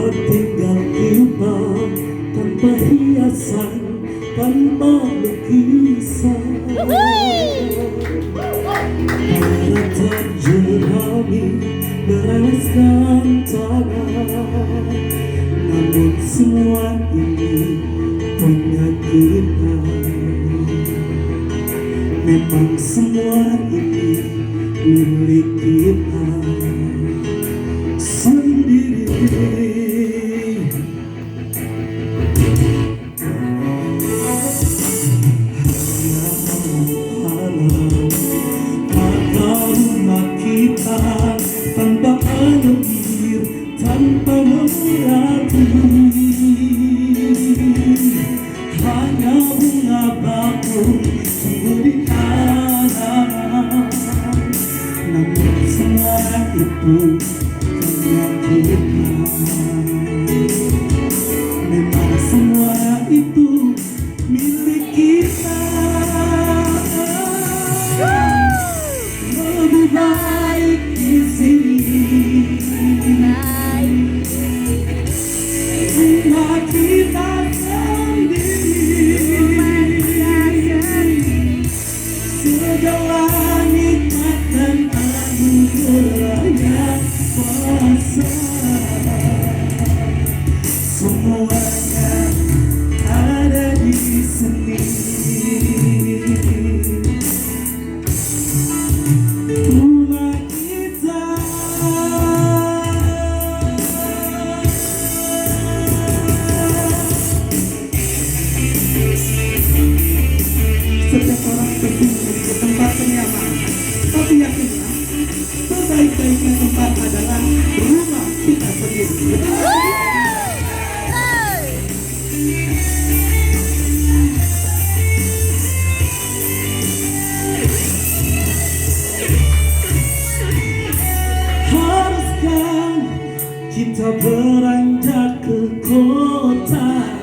tinggal kita tanpa hiasan, tanpa lukisan. Para terjerami bereweskan tanah, namun semua ini punya kita. Memang semua ini milik kita sendiri. Maka rumah kita tanpa air, tanpa merati, hanya bunga bakung tumbuh di halaman. Namun semua itu punya kita. Memang semua itu milik kita. Lebih baik di sini, rumah kita sendiri. Segala nikmat dan anugerahnya kuasa, semuanya ada di sini. Rumah kita. Setiap orang berkumpul di tempat penyamaan, tapi yakinlah, sebaik-baiknya tempat adalah rumah kita sendiri. Haruskah kita beranjak ke kota,